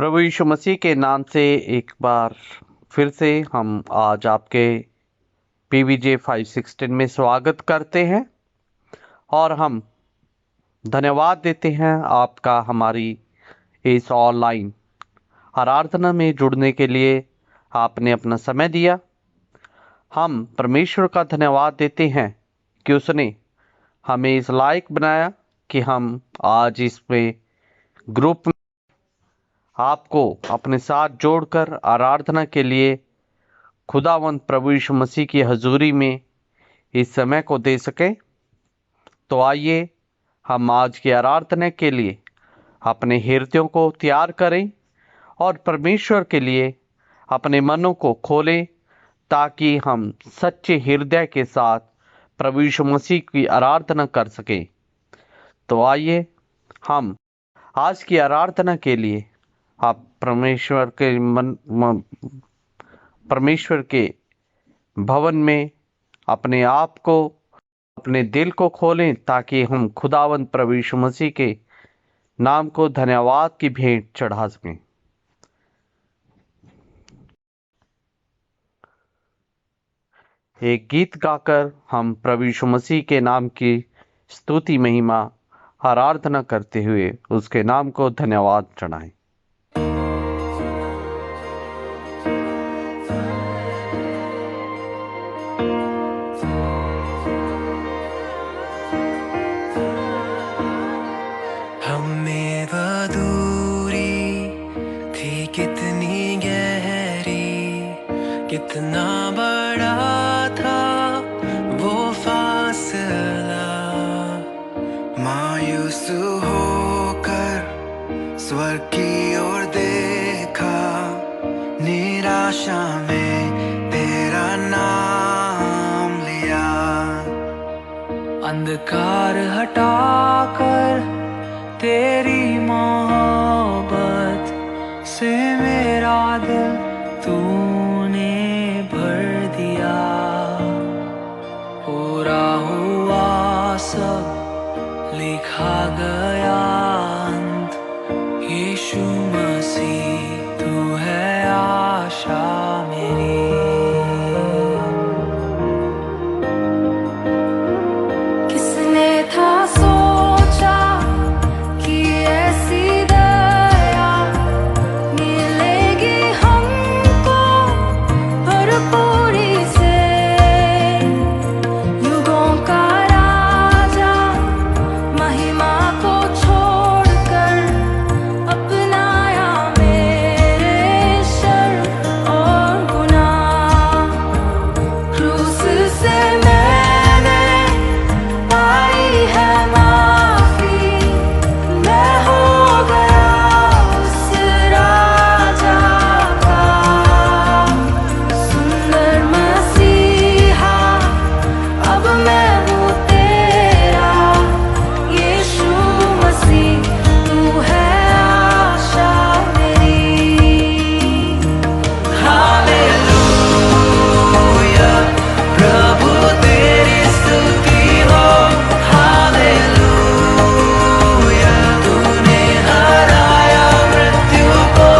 प्रभु यीशु मसीह के नाम से एक बार फिर से हम आज आपके PVJ 516 में स्वागत करते हैं और हम धन्यवाद देते हैं आपका हमारी इस ऑनलाइन आराधना में जुड़ने के लिए आपने अपना समय दिया। हम परमेश्वर का धन्यवाद देते हैं कि उसने हमें इस लायक बनाया कि हम आज इसमें ग्रुप में आपको अपने साथ जोड़कर आराधना के लिए खुदावंद प्रभु यीशु मसीह की हजूरी में इस समय को दे सकें। तो आइए हम आज की आराधना के लिए अपने हृदयों को तैयार करें और परमेश्वर के लिए अपने मनों को खोलें ताकि हम सच्चे हृदय के साथ प्रभु यीशु मसीह की आराधना कर सकें। तो आइए हम आज की आराधना के लिए आप परमेश्वर के भवन में अपने आप को, अपने दिल को खोलें ताकि हम खुदावंद प्रभु यीशु मसीह के नाम को धन्यवाद की भेंट चढ़ा सकें। एक गीत गाकर हम प्रभु यीशु मसीह के नाम की स्तुति महिमा आराधना करते हुए उसके नाम को धन्यवाद चढ़ाएं। कितना बड़ा था वो फासला, मायूस होकर स्वर्ग की ओर देखा, निराशा में तेरा नाम लिया। अंधकार हटाकर तेरी मोहब्बत से मेरा दिल तूने भर दिया। पूरा हुआ सब, लिखा गया अंत, यीशु मसीह तू है आशा मेरी। किसने था सोचा कि ऐसी दया मिलेगी हमको भरपूरी से। युगों का राजा महिमा को छोड़कर अपनाया मेरे शर्म और गुनाह। क्रूस से मैंने पाई है माफी, मैं हो गया उस राजा का सुंदर मसीहा। अब मैं हूँ तेरा यीशु मसीह, तू है आशा मेरी। हालेलुया, प्रभु तेरी स्तुति हो। हालेलुया, तूने हराया मृत्यु को,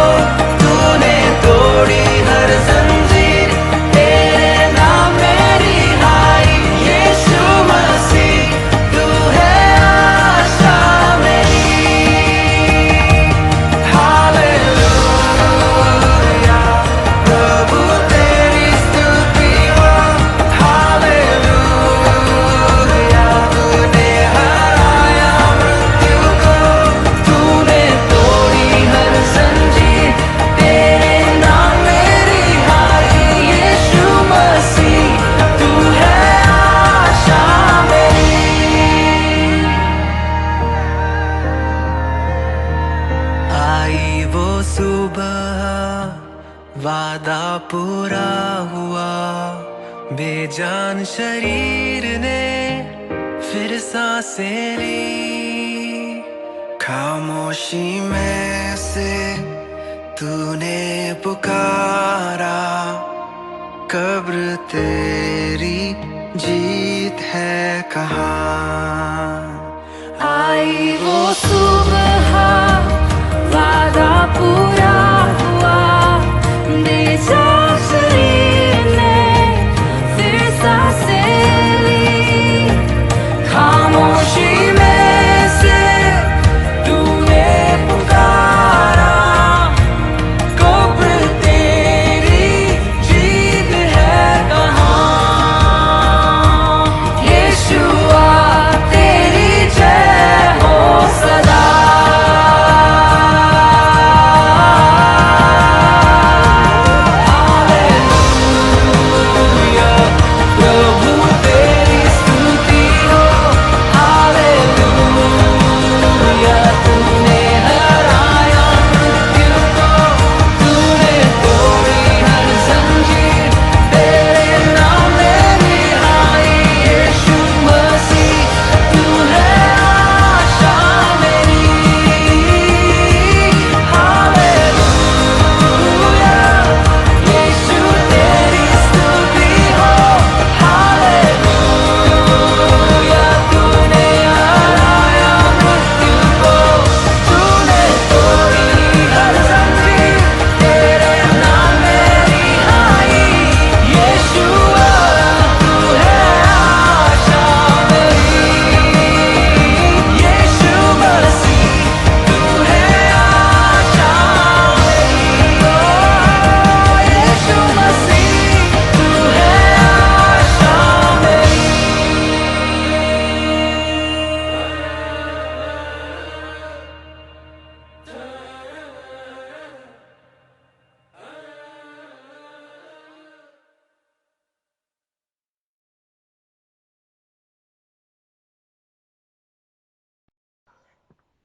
तूने तोड़ी हर जंजीर, तेरे नाम मेरी हाई। यीशु मसीह तू है आशा मेरी। हालेलुया, प्रभु तेरी स्तुति हो। हालेलुया, तूने हराया मृत्यु को, तूने तोड़ी हर जंजीर, तेरे नाम मेरी हाई। यीशु मसीह तू है आशा मेरी। आई वो सुबह, वादा पूरा हुआ, बेजान शरीर ने फिर सांसें ली। खामोशी में से तूने पुकारा, कब्र तेरी जीत है कहाँ। आई वो सुबह, वादा पूरा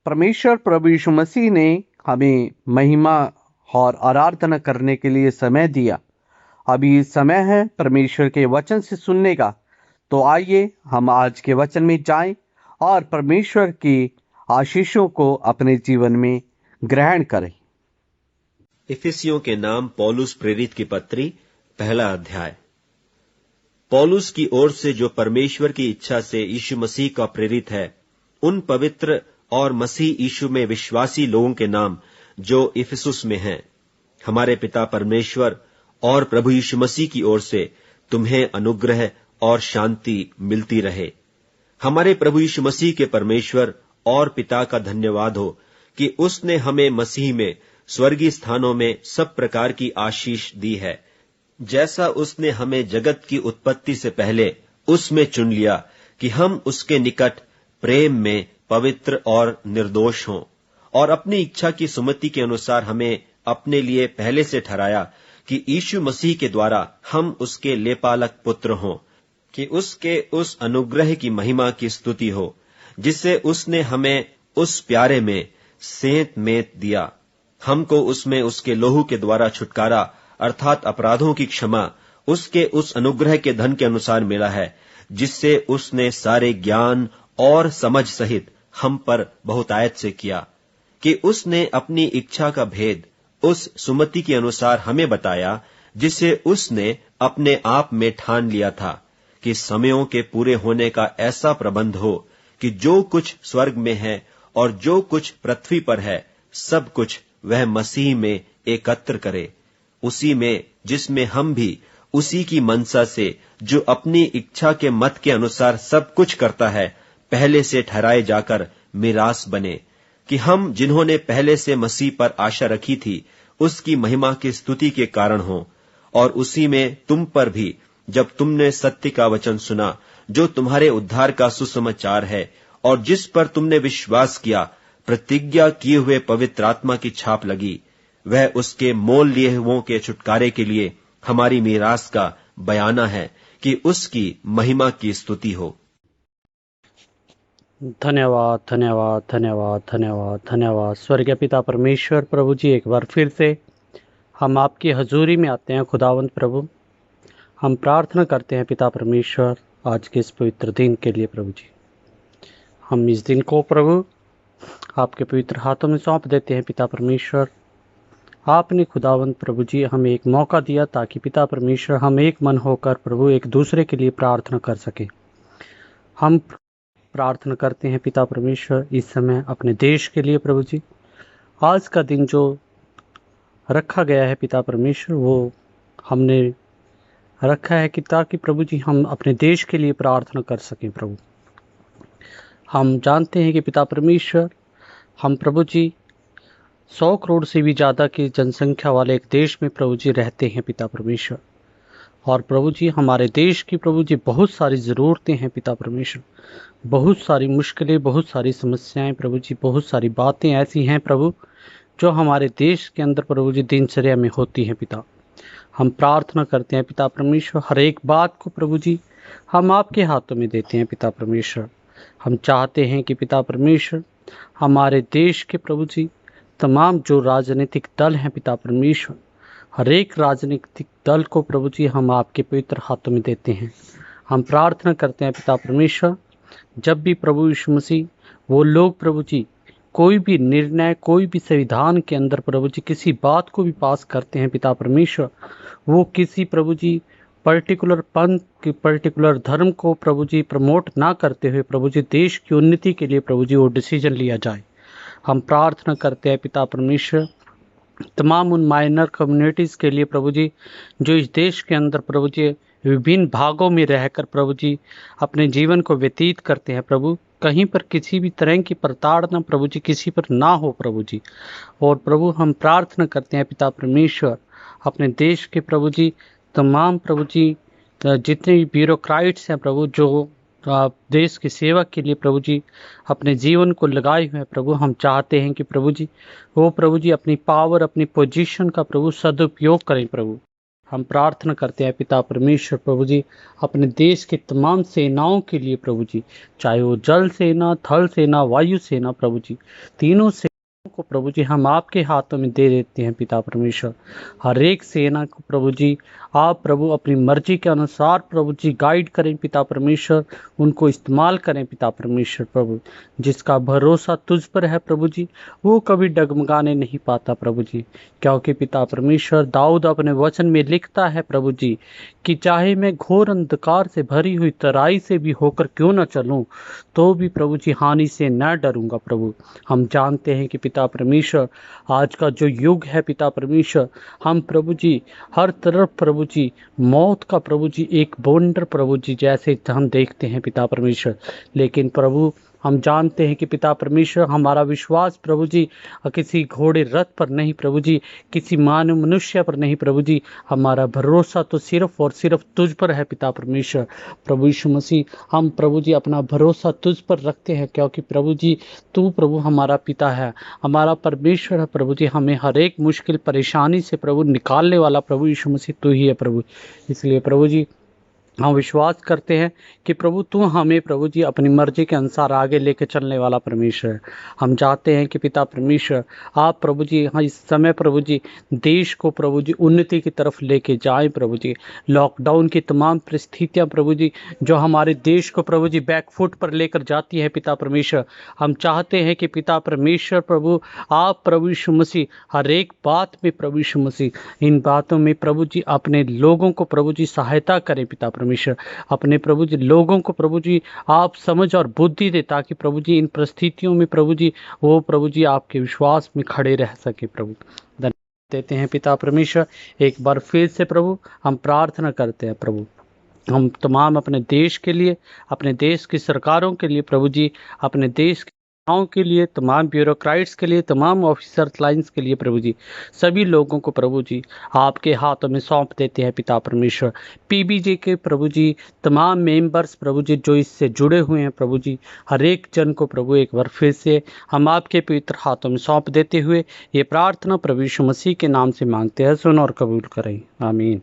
परमेश्वर प्रभु यीशु मसीह ने हमें महिमा और आराधना करने के लिए समय दिया। अभी समय है परमेश्वर के वचन से सुनने का। तो आइए हम आज के वचन में जाएं और परमेश्वर की आशीषों को अपने जीवन में ग्रहण करें। इफिसियों के नाम पौलुस प्रेरित की पत्री, पहला अध्याय। पौलुस की ओर से जो परमेश्वर की इच्छा से यीशु मसीह का प्रेरित है, उन पवित्र और मसीह यीशु में विश्वासी लोगों के नाम जो इफिसुस में हैं, हमारे पिता परमेश्वर और प्रभु यीशु मसीह की ओर से तुम्हें अनुग्रह और शांति मिलती रहे। हमारे प्रभु यीशु मसीह के परमेश्वर और पिता का धन्यवाद हो कि उसने हमें मसीह में स्वर्गीय स्थानों में सब प्रकार की आशीष दी है, जैसा उसने हमें जगत की उत्पत्ति से पहले उसमें चुन लिया कि हम उसके निकट प्रेम में पवित्र और निर्दोष हों, और अपनी इच्छा की सुमति के अनुसार हमें अपने लिए पहले से ठहराया कि यीशु मसीह के द्वारा हम उसके लेपालक पुत्र हों, कि उसके उस अनुग्रह की महिमा की स्तुति हो जिससे उसने हमें उस प्यारे में सेंत मेंत दिया। हमको उसमें उसके लोहू के द्वारा छुटकारा अर्थात अपराधों की क्षमा उसके उस अनुग्रह के धन के अनुसार मिला है, जिससे उसने सारे ज्ञान और समझ सहित हम पर बहुतायत से किया, कि उसने अपनी इच्छा का भेद उस सुमति के अनुसार हमें बताया, जिसे उसने अपने आप में ठान लिया था कि समयों के पूरे होने का ऐसा प्रबंध हो कि जो कुछ स्वर्ग में है और जो कुछ पृथ्वी पर है, सब कुछ वह मसीह में एकत्र करे। उसी में जिसमें हम भी उसी की मनसा से, जो अपनी इच्छा के मत के अनुसार सब कुछ करता है, पहले से ठहराए जाकर मिरास बने, कि हम जिन्होंने पहले से मसीह पर आशा रखी थी उसकी महिमा की स्तुति के कारण हो। और उसी में तुम पर भी, जब तुमने सत्य का वचन सुना जो तुम्हारे उद्धार का सुसमाचार है, और जिस पर तुमने विश्वास किया, प्रतिज्ञा किए हुए पवित्र आत्मा की छाप लगी। वह उसके मोल लिए हुओं के छुटकारे के लिए हमारी मीरास का बयाना है, कि उसकी महिमा की स्तुति हो। धन्यवाद धन्यवाद धन्यवाद धन्यवाद धन्यवाद। स्वर्गीय पिता परमेश्वर प्रभु जी, एक बार फिर से हम आपकी हजूरी में आते हैं। खुदावंत प्रभु, हम प्रार्थना करते हैं पिता परमेश्वर आज के इस पवित्र दिन के लिए। प्रभु जी, हम इस दिन को प्रभु आपके पवित्र हाथों में सौंप देते हैं। पिता परमेश्वर, आपने खुदावंत प्रभु जी हमें एक मौका दिया ताकि पिता परमेश्वर हम एक मन होकर प्रभु एक दूसरे के लिए प्रार्थना कर सकें। हम प्रार्थना करते हैं पिता परमेश्वर इस समय अपने देश के लिए। प्रभु जी, आज का दिन जो रखा गया है पिता परमेश्वर, वो हमने रखा है कि ताकि प्रभु जी हम अपने देश के लिए प्रार्थना कर सकें। प्रभु, हम जानते हैं कि पिता परमेश्वर हम प्रभु जी 100 करोड़ से भी ज़्यादा की जनसंख्या वाले एक देश में प्रभु जी रहते हैं पिता परमेश्वर। और प्रभु जी हमारे देश की प्रभु जी बहुत सारी ज़रूरतें हैं पिता परमेश्वर, बहुत सारी मुश्किलें, बहुत सारी समस्याएं प्रभु जी, बहुत सारी बातें ऐसी हैं प्रभु जो हमारे देश के अंदर प्रभु जी दिनचर्या में होती हैं। पिता, हम प्रार्थना करते हैं पिता परमेश्वर, हर एक बात को प्रभु जी हम आपके हाथों में देते हैं। पिता परमेश्वर, हम चाहते हैं कि पिता परमेश्वर हमारे देश के प्रभु जी तमाम जो राजनीतिक दल हैं पिता परमेश्वर, हर एक राजनीतिक दल को प्रभु जी हम आपके पवित्र हाथों में देते हैं। हम प्रार्थना करते हैं पिता परमेश्वर, जब भी प्रभु यीशु मसीह वो लोग प्रभु जी कोई भी निर्णय, कोई भी संविधान के अंदर प्रभु जी किसी बात को भी पास करते हैं पिता परमेश्वर, वो किसी प्रभु जी पर्टिकुलर पंथ की पर्टिकुलर धर्म को प्रभु जी प्रमोट ना करते हुए प्रभु जी देश की उन्नति के लिए प्रभु जी वो डिसीजन लिया जाए। हम प्रार्थना करते हैं पिता परमेश्वर तमाम उन माइनर कम्युनिटीज़ के लिए प्रभु जी जो इस देश के अंदर प्रभु जी विभिन्न भागों में रहकर प्रभु जी अपने जीवन को व्यतीत करते हैं। प्रभु, कहीं पर किसी भी तरह की प्रताड़ना प्रभु जी किसी पर ना हो प्रभु जी। और प्रभु, हम प्रार्थना करते हैं पिता परमेश्वर अपने देश के प्रभु जी तमाम प्रभु जी जितने भी ब्यूरोक्राइट्स हैं प्रभु, जो देश की सेवा के लिए प्रभु जी अपने जीवन को लगाए हुए हैं प्रभु, हम चाहते हैं कि प्रभु जी वो प्रभु जी अपनी पावर, अपनी पोजीशन का प्रभु सदुपयोग करें प्रभु, हम प्रार्थना करते हैं पिता परमेश्वर प्रभु जी अपने देश के तमाम सेनाओं के लिए प्रभु जी, चाहे वो जल सेना, थल सेना, वायु सेना प्रभु जी, तीनों सेनाओं को प्रभु जी हम आपके हाथों में दे देते हैं पिता परमेश्वर। हर एक सेना को प्रभु जी आप प्रभु अपनी मर्जी के अनुसार प्रभु जी गाइड करें पिता परमेश्वर, उनको इस्तेमाल करें पिता परमेश्वर प्रभु। जिसका भरोसा तुझ पर है प्रभु जी वो कभी डगमगाने नहीं पाता प्रभु जी, क्योंकि पिता परमेश्वर दाऊद अपने वचन में लिखता है प्रभु जी कि चाहे मैं घोर अंधकार से भरी हुई तराई से भी होकर क्यों न चलूं तो भी प्रभु जी हानि से न डरूंगा प्रभु। हम जानते हैं कि पिता परमेश्वर आज का जो युग है पिता परमेश्वर, हम प्रभु जी हर तरफ प्रभु जी मौत का प्रभु जी एक बवंडर प्रभु जी जैसे हम देखते हैं पिता परमेश्वर, लेकिन प्रभु हम जानते हैं कि पिता परमेश्वर हमारा विश्वास प्रभु जी किसी घोड़े रथ पर नहीं प्रभु जी, किसी मानव मनुष्य पर नहीं प्रभु जी, हमारा भरोसा तो सिर्फ और सिर्फ तुझ पर है पिता परमेश्वर। प्रभु यीशु मसीह हम प्रभु जी अपना भरोसा तुझ पर रखते हैं, क्योंकि प्रभु जी तू प्रभु हमारा पिता है, हमारा परमेश्वर है प्रभु जी। हमें हर एक मुश्किल परेशानी से प्रभु निकालने वाला प्रभु यीशु मसीह तू ही है प्रभु। इसलिए प्रभु जी हम विश्वास करते हैं कि प्रभु तू हमें प्रभु जी अपनी मर्जी के अनुसार आगे लेके चलने वाला परमेश्वर है। हम चाहते हैं कि पिता परमेश्वर आप प्रभु जी हाँ इस समय प्रभु जी देश को प्रभु जी उन्नति की तरफ लेके जाएं प्रभु जी। लॉकडाउन की तमाम परिस्थितियां प्रभु जी जो हमारे देश को प्रभु जी बैकफुट पर लेकर जाती है पिता परमेश्वर, हम चाहते हैं कि पिता परमेश्वर प्रभु आप प्रभु यीशु मसीह हर एक बात में प्रभु यीशु मसीह इन बातों में प्रभु जी अपने लोगों को प्रभु जी सहायता करें पिता परमेश्वर। अपने प्रभु जी लोगों को प्रभु जी आप समझ और बुद्धि दे, ताकि प्रभु जी इन परिस्थितियों में प्रभु जी वो प्रभु जी आपके विश्वास में खड़े रह सके प्रभु। धन्यवाद देते हैं पिता परमेश्वर। एक बार फिर से प्रभु हम प्रार्थना करते हैं प्रभु, हम तमाम अपने देश के लिए, अपने देश की सरकारों के लिए प्रभु जी, अपने देश के के लिए, तमाम ब्यूरोक्राट्स के लिए, तमाम ऑफिसर लाइन्स के लिए प्रभु जी, सभी लोगों को प्रभु जी आपके हाथों में सौंप देते हैं पिता परमेश्वर। पीबीजे के प्रभु जी तमाम मेंबर्स प्रभु जी जो इससे जुड़े हुए हैं प्रभु जी, हर एक जन को प्रभु एक बार फिर से हम आपके पवित्र हाथों में सौंप देते हुए ये प्रार्थना प्रभु यीशु मसीह के नाम से मांगते हैं, सुन और कबूल करें, आमीन।